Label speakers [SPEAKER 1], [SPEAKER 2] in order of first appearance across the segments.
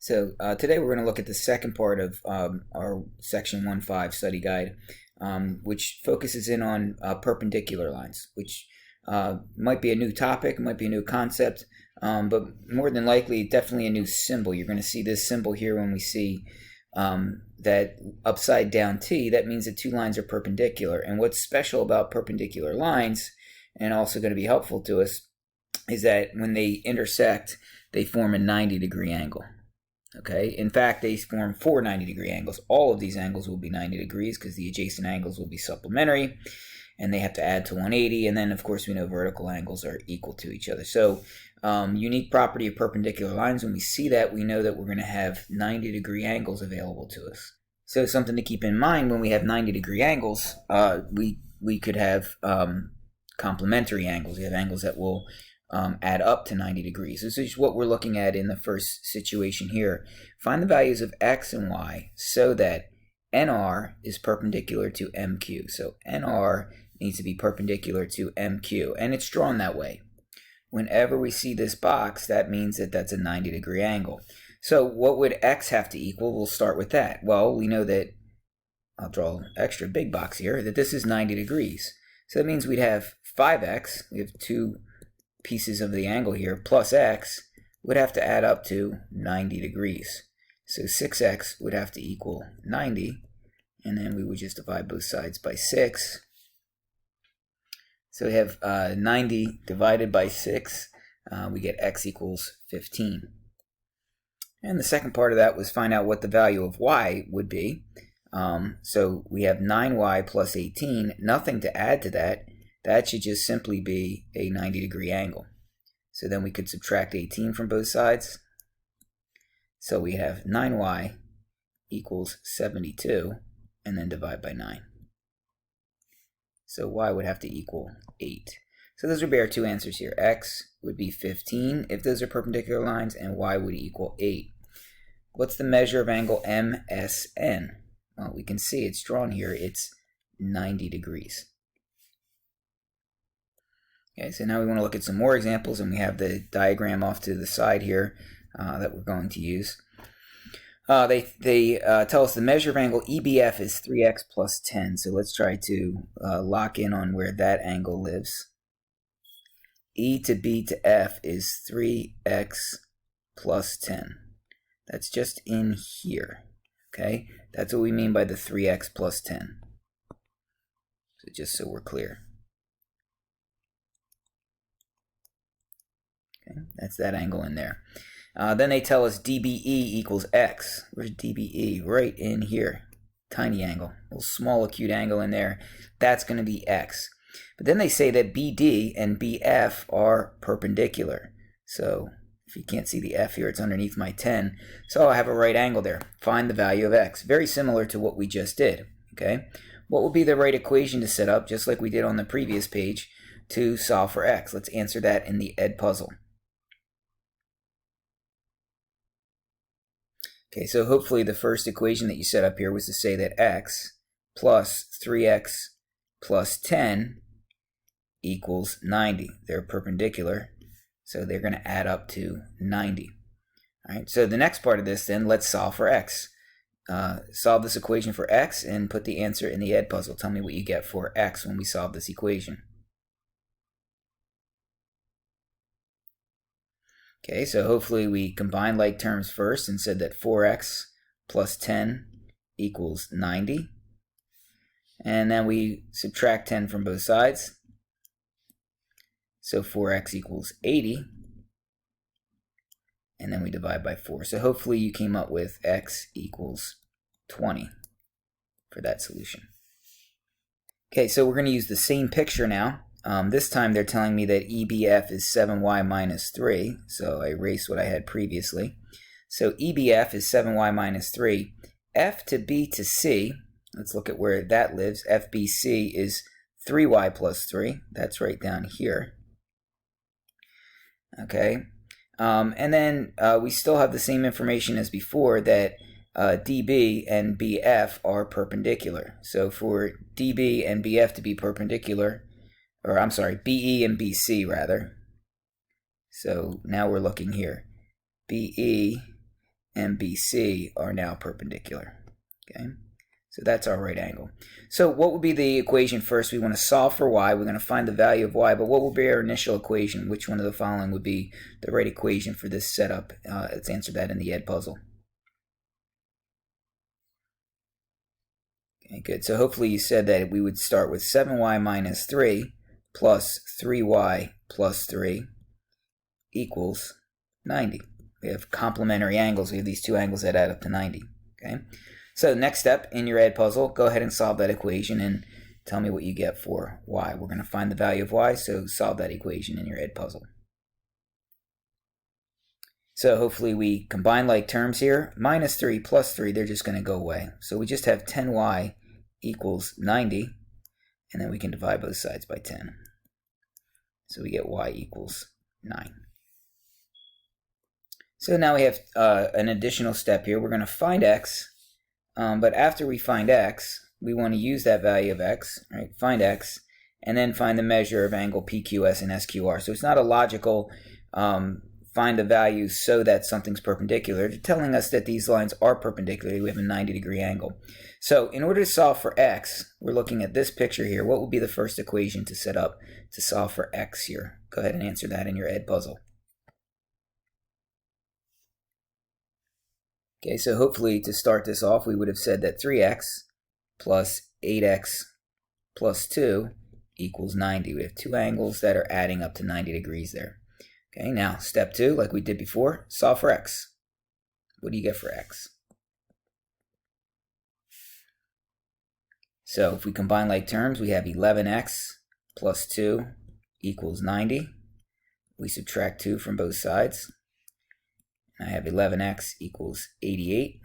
[SPEAKER 1] So today we're going to look at the second part of our section 1.5 study guide, which focuses in on perpendicular lines, which might be a new topic, might be a new concept, but more than likely definitely a new symbol. You're going to see this symbol here when we see that upside down T. That means that two lines are perpendicular. And what's special about perpendicular lines, and also going to be helpful to us, is that when they intersect, they form a 90-degree angle. Okay, in fact, they form four 90-degree angles. All of these angles will be 90 degrees because the adjacent angles will be supplementary, and they have to add to 180. And then, of course, we know vertical angles are equal to each other. So, unique property of perpendicular lines, when we see that, we know that we're going to have 90-degree angles available to us. So, something to keep in mind when we have 90-degree angles, we could have complementary angles. We have angles that will add up to 90 degrees. This is what we're looking at in the first situation here. Find the values of x and y so that NR is perpendicular to MQ. So NR needs to be perpendicular to MQ, and it's drawn that way. Whenever we see this box, that means that that's a 90-degree angle. So what would x have to equal? We'll start with that. Well, we know that, I'll draw an extra big box here, that this is 90 degrees. So that means we'd have 5x, we have two pieces of the angle here, plus x would have to add up to 90 degrees. So 6x would have to equal 90, and then we would just divide both sides by 6. So we have 90 divided by 6, we get x equals 15. And the second part of that was find out what the value of y would be. So we have 9y plus 18, nothing to add to that. That should just simply be a 90-degree angle. So then we could subtract 18 from both sides. So we have 9y equals 72, and then divide by 9. So y would have to equal 8. So those would be our two answers here. X would be 15 if those are perpendicular lines, and y would equal 8. What's the measure of angle MSN? Well, we can see it's drawn here. It's 90 degrees. Okay, so now we want to look at some more examples, and we have the diagram off to the side here that we're going to use. They tell us the measure of angle EBF is 3x plus 10. So let's try to lock in on where that angle lives. E to B to F is 3x plus 10. That's just in here. Okay, that's what we mean by the 3x plus 10. So just so we're clear. Okay, that's that angle in there. Then they tell us DBE equals x. Where's DBE? Right in here. Tiny angle. A little small acute angle in there. That's going to be x. But then they say that BD and BF are perpendicular. So if you can't see the F here, it's underneath my 10. So I have a right angle there. Find the value of x. Very similar to what we just did. Okay. What would be the right equation to set up, just like we did on the previous page, to solve for x? Let's answer that in the Edpuzzle. Okay, so hopefully the first equation that you set up here was to say that x plus 3x plus 10 equals 90. They're perpendicular, so they're going to add up to 90. All right, so the next part of this then, let's solve for x. Solve this equation for x and put the answer in the Edpuzzle. Tell me what you get for x when we solve this equation. Okay, so hopefully we combined like terms first and said that 4x plus 10 equals 90. And then we subtract 10 from both sides. So 4x equals 80. And then we divide by 4. So hopefully you came up with x equals 20 for that solution. Okay, so we're going to use the same picture now. This time they're telling me that EBF is 7y minus 3, so I erased what I had previously. So EBF is 7y minus 3. F to B to C, let's look at where that lives. FBC is 3y plus 3. That's right down here. Okay, and then we still have the same information as before, that DB and BF are perpendicular. So for DB and BF to be perpendicular, or I'm sorry, BE and BC rather. So now we're looking here. BE and BC are now perpendicular. Okay, so that's our right angle. So what would be the equation first? We want to solve for y. We're going to find the value of y, but what would be our initial equation? Which one of the following would be the right equation for this setup? Let's answer that in the Edpuzzle. Okay, good. So hopefully you said that we would start with 7y minus 3 plus 3y plus 3 equals 90. We have complementary angles. We have these two angles that add up to 90. Okay. So next step in your Edpuzzle, go ahead and solve that equation and tell me what you get for y. We're going to find the value of y, so solve that equation in your Edpuzzle. So hopefully we combine like terms here. Minus 3 plus 3, they're just going to go away. So we just have 10y equals 90, and then we can divide both sides by 10. So we get y equals 9. So now we have an additional step here. We're going to find x, but after we find x, we want to use that value of x, right? Find x, and then find the measure of angle PQS and SQR. So it's not a logical find the values so that something's perpendicular. They're telling us that these lines are perpendicular. We have a 90-degree angle. So in order to solve for x, we're looking at this picture here. What would be the first equation to set up to solve for x here? Go ahead and answer that in your Edpuzzle. Okay, so hopefully to start this off, we would have said that 3x plus 8x plus 2 equals 90. We have two angles that are adding up to 90 degrees there. Okay, now step 2, like we did before, solve for x. What do you get for x? So if we combine like terms, we have 11x plus 2 equals 90. We subtract 2 from both sides. I have 11x equals 88.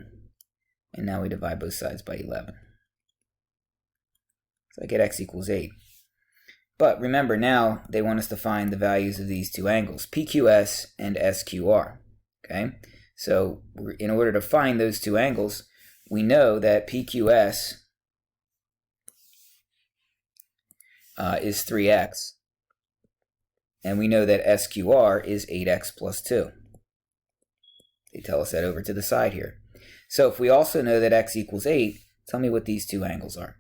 [SPEAKER 1] And now we divide both sides by 11. So I get x equals 8. But remember, now they want us to find the values of these two angles, PQS and SQR. Okay, so in order to find those two angles, we know that PQS is 3x, and we know that SQR is 8x plus 2. They tell us that over to the side here. So if we also know that x equals 8, tell me what these two angles are.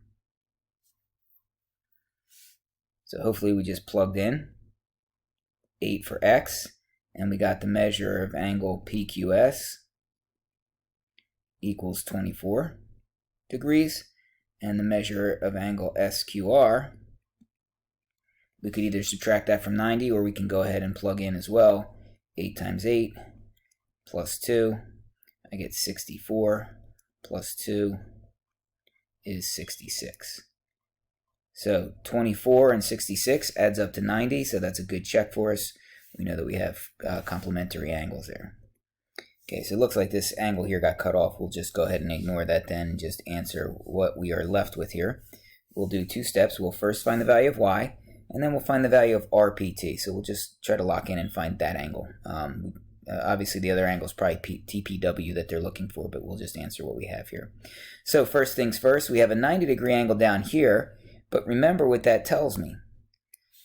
[SPEAKER 1] So hopefully we just plugged in 8 for x, and we got the measure of angle PQS equals 24 degrees, and the measure of angle SQR, we could either subtract that from 90, or we can go ahead and plug in as well. 8 times 8 plus 2, I get 64, plus 2 is 66. So 24 and 66 adds up to 90, so that's a good check for us. We know that we have complementary angles there. Okay, so it looks like this angle here got cut off. We'll just go ahead and ignore that then and just answer what we are left with here. We'll do two steps. We'll first find the value of y, and then we'll find the value of RPT. So we'll just try to lock in and find that angle. Obviously, the other angle is probably TPW that they're looking for, but we'll just answer what we have here. So first things first, we have a 90-degree angle down here. But remember what that tells me.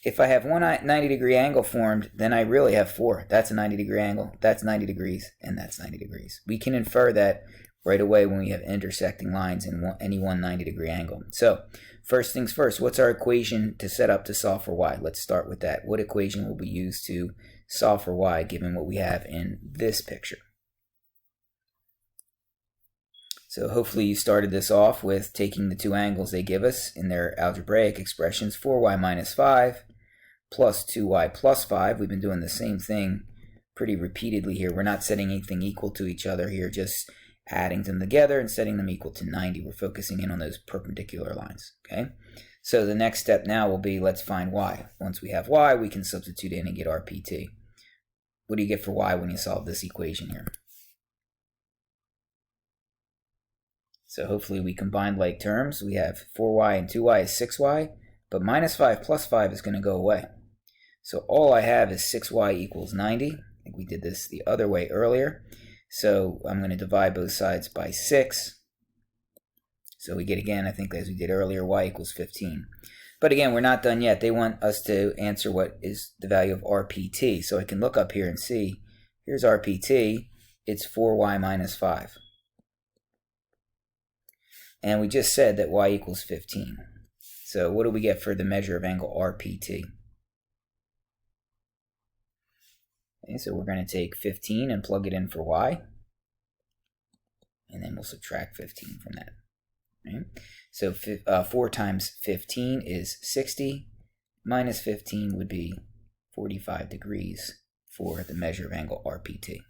[SPEAKER 1] If I have one 90-degree angle formed, then I really have four. That's a 90-degree angle, that's 90 degrees, and that's 90 degrees. We can infer that right away when we have intersecting lines in any one 90-degree angle. So first things first, what's our equation to set up to solve for y? Let's start with that. What equation will we use to solve for y given what we have in this picture? So hopefully you started this off with taking the two angles they give us in their algebraic expressions, 4y minus 5 plus 2y plus 5. We've been doing the same thing pretty repeatedly here. We're not setting anything equal to each other here, just adding them together and setting them equal to 90. We're focusing in on those perpendicular lines, okay? So the next step now will be, let's find y. Once we have y, we can substitute in and get RPT. What do you get for y when you solve this equation here? So hopefully we combined like terms. We have 4y and 2y is 6y, but minus 5 plus 5 is going to go away. So all I have is 6y equals 90. I think we did this the other way earlier. So I'm going to divide both sides by 6. So we get, again, I think as we did earlier, y equals 15. But again, we're not done yet. They want us to answer what is the value of RPT. So I can look up here and see, here's RPT. it's 4y minus 5. And we just said that y equals 15. So what do we get for the measure of angle RPT? Okay, so we're going to take 15 and plug it in for y. And then we'll subtract 15 from that. Right? So 4 times 15 is 60. Minus 15 would be 45 degrees for the measure of angle RPT.